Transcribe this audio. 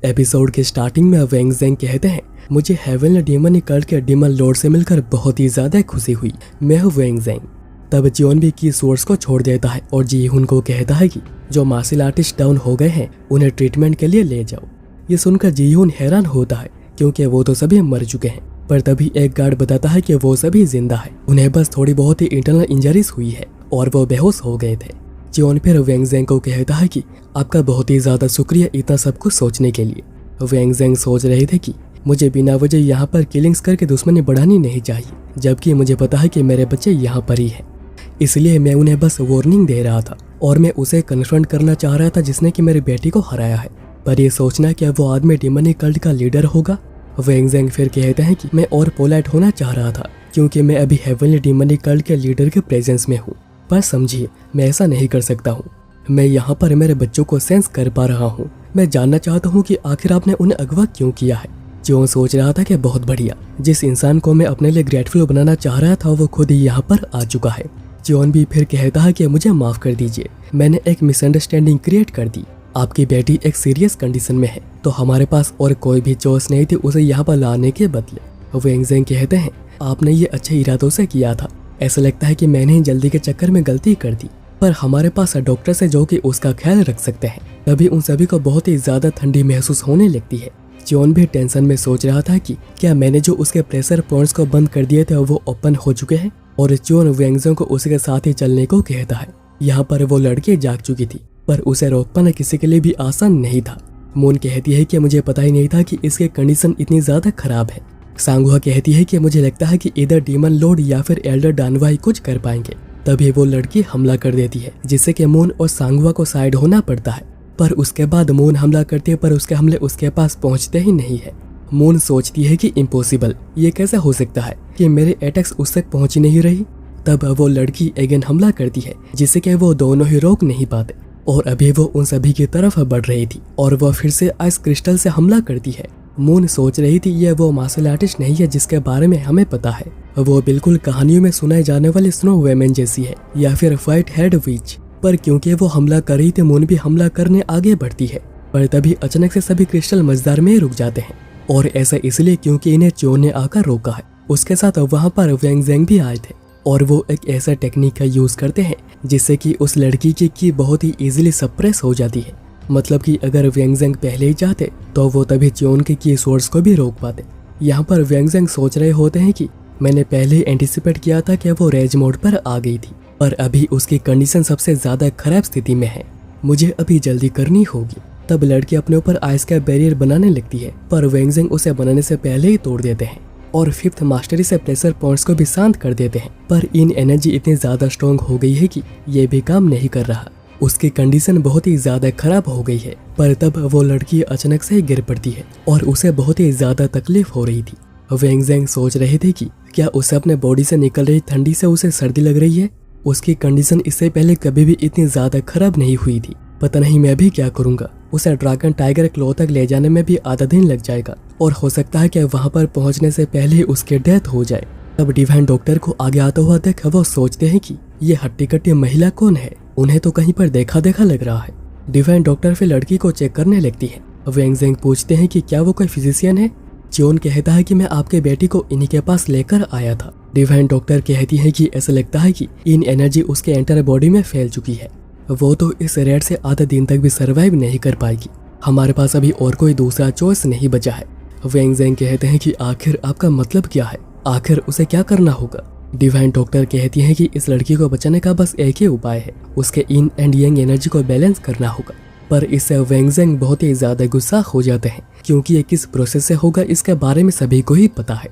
Episode के starting में वेंग ज़ेंग कहते हैं, मुझे हेवनली डीमन कल्ट के डीमन लॉर्ड से मिलकर बहुत ही ज्यादा खुशी हुई। मैं हूँ वेंग ज़ेंग। तब जियोन भी की सोर्स को छोड़ देता है और जी हुन को कहता है कि जो मार्शल आर्टिस्ट डाउन हो गए हैं उन्हें ट्रीटमेंट के लिए ले जाओ। ये सुनकर जी हुन हैरान होता है क्योंकि वो तो सभी मर चुके हैं, पर तभी एक गार्ड बताता है कि वो सभी जिंदा है, उन्हें बस थोड़ी बहुत ही इंटरनल इंजरीज हुई है और वो बेहोश हो गए थे। जियोन फिर वेंग ज़ेंग को कहता है कि आपका बहुत ही ज्यादा शुक्रिया इतना सब कुछ सोचने के लिए। वेंग ज़ेंग सोच रहे थे कि मुझे बिना वजह यहाँ पर किलिंग्स करके दुश्मनी बढ़ानी नहीं चाहिए, जबकि मुझे पता है कि मेरे बच्चे यहाँ पर ही हैं। इसलिए मैं उन्हें बस वार्निंग दे रहा था और मैं उसे कन्फ्रंट करना चाह रहा था जिसने कि मेरी बेटी को हराया है। पर यह सोचना कि वो आदमी डीमनी कल्ट का लीडर होगा। वेंग ज़ेंग फिर कहते हैं कि मैं और पोलाइट होना चाह रहा था क्योंकि मैं अभी हेवनली डीमनी कल्ट के लीडर के प्रेजेंस में हूँ, पर समझिए मैं ऐसा नहीं कर सकता हूँ। मैं यहाँ पर मेरे बच्चों को सेंस कर पा रहा हूँ। मैं जानना चाहता हूँ कि आखिर आपने उन्हें अगवा क्यों किया है। जो सोच रहा था कि बहुत बढ़िया, जिस इंसान को मैं अपने लिए ग्रेटफुल बनाना चाह रहा था वो खुद ही यहाँ पर आ चुका है। जॉन भी फिर कहता है कि मुझे माफ कर दीजिए, मैंने एक मिसअंडरस्टैंडिंग क्रिएट कर दी। आपकी बेटी एक सीरियस कंडीशन में है तो हमारे पास और कोई भी चॉइस नहीं थी उसे यहाँ पर लाने के बदले। वेंग ज़ेंग कहते हैं, आपने ये अच्छे इरादों से किया था। ऐसा लगता है कि मैंने ही जल्दी के चक्कर में गलती कर दी, पर हमारे पास डॉक्टर से जो कि उसका ख्याल रख सकते हैं। तभी उन सभी को बहुत ही ज्यादा ठंडी महसूस होने लगती है। जॉन भी टेंशन में सोच रहा था कि क्या मैंने जो उसके प्रेशर पॉइंट्स को बंद कर दिए थे वो ओपन हो चुके हैं, और जॉन वेंग ज़ेंग को उसके साथ ही चलने को कहता है। यहाँ पर वो लड़की जाग चुकी थी, पर उसे रोक पाना किसी के लिए भी आसान नहीं था। मून कहती है कि मुझे पता ही नहीं था कि इसकी कंडीशन इतनी ज्यादा खराब है। सांगुआ कहती है कि मुझे लगता है कि इधर डीमन लॉर्ड या फिर एल्डर डानवाई कुछ कर पाएंगे। तभी वो लड़की हमला कर देती है जिससे कि मून और सांगुआ को साइड होना पड़ता है, पर उसके बाद मून हमला करती है, पर उसके हमले उसके पास पहुंचते ही नहीं है। मून सोचती है कि इम्पॉसिबल, ये कैसे हो सकता है कि मेरे अटैक्स उस तक पहुंच ही नहीं रही। तब वो लड़की अगेन हमला करती है जिससे कि वो दोनों ही रोक नहीं पाते, और अभी वो उन सभी की तरफ बढ़ रही थी और वो फिर से आइस क्रिस्टल से हमला करती है। मून सोच रही थी ये वो मार्शल आर्टिस्ट नहीं है जिसके बारे में हमें पता है, वो बिल्कुल कहानियों में सुनाई जाने वाली स्नो वुमेन जैसी है या फिर व्हाइट हेड विच। पर क्योंकि वो हमला कर रही थी, मून भी हमला करने आगे बढ़ती है, पर तभी अचानक से सभी क्रिस्टल मझदार में रुक जाते हैं, और ऐसा इसलिए क्योंकि इन्हें चोर ने आकर रोका है। उसके साथ वहाँ पर वेंग ज़ेंग भी आए थे और वो एक ऐसा टेक्निक का यूज करते हैं जिससे कि उस लड़की की बहुत ही इजीली सप्रेस हो जाती है। मतलब कि अगर वेंग ज़ेंग पहले ही चाहते तो वो तभी चोन के की सोर्स को भी रोक पाते। यहाँ पर वेंग ज़ेंग सोच रहे होते हैं कि मैंने पहले ही एंटिसिपेट किया था कि वो रेज मोड पर आ गई थी, पर अभी उसकी कंडीशन सबसे ज्यादा खराब स्थिति में है, मुझे अभी जल्दी करनी होगी। तब लड़की अपने ऊपर आइस का बैरियर बनाने लगती है, पर वेंग ज़ेंग उसे बनाने से पहले ही तोड़ देते हैं और फिफ्थ मास्टरी से प्रेशर पॉइंट्स को भी शांत कर देते हैं। पर इन एनर्जी इतनी ज्यादा स्ट्रॉन्ग हो गई है कि ये भी काम नहीं कर रहा, उसकी कंडीशन बहुत ही ज्यादा खराब हो गई है। पर तब वो लड़की अचानक से गिर पड़ती है और उसे बहुत ही ज्यादा तकलीफ हो रही थी। वेंग ज़ेंग सोच रहे थे कि क्या उसे अपने बॉडी से निकल रही ठंडी से उसे सर्दी लग रही है। उसकी कंडीशन इससे पहले कभी भी इतनी ज्यादा खराब नहीं हुई थी। पता नहीं मैं भी क्या करूंगा, उसे ड्रैगन टाइगर क्लो तक ले जाने में भी आधा दिन लग जाएगा और हो सकता है कि वहां पर पहुंचने से पहले ही उसकी डेथ हो जाए। तब डिवाइन डॉक्टर को आगे आता हुआ देख वो सोचते हैं कि ये हट्टी कट्टी महिला कौन है, उन्हें तो कहीं पर देखा देखा लग रहा है। डिवाइन डॉक्टर फिर लड़की को चेक करने लगती है। वेंग ज़ेंग पूछते हैं कि क्या वो कोई फिजिशियन है। जॉन कहता है कि मैं आपके बेटी को इन्हीं के पास लेकर आया था। डिवाइन डॉक्टर कहती है कि ऐसा लगता है कि इन एनर्जी उसके एंटायर बॉडी में फैल चुकी है, वो तो इस रेड से आधा दिन तक भी सरवाइव नहीं कर पाएगी। हमारे पास अभी और कोई दूसरा चॉइस नहीं बचा है। वेंग ज़ेंग कहते हैं कि आखिर आपका मतलब क्या है, आखिर उसे क्या करना होगा। डिवाइन डॉक्टर कहती है कि इस लड़की को बचाने का बस एक ही उपाय है, उसके इन एंड यंग एनर्जी को बैलेंस करना होगा। पर इससे वेंग ज़ेंग बहुत ही ज्यादा गुस्सा हो जाते हैं क्योंकि ये किस प्रोसेस से होगा इसके बारे में सभी को ही पता है।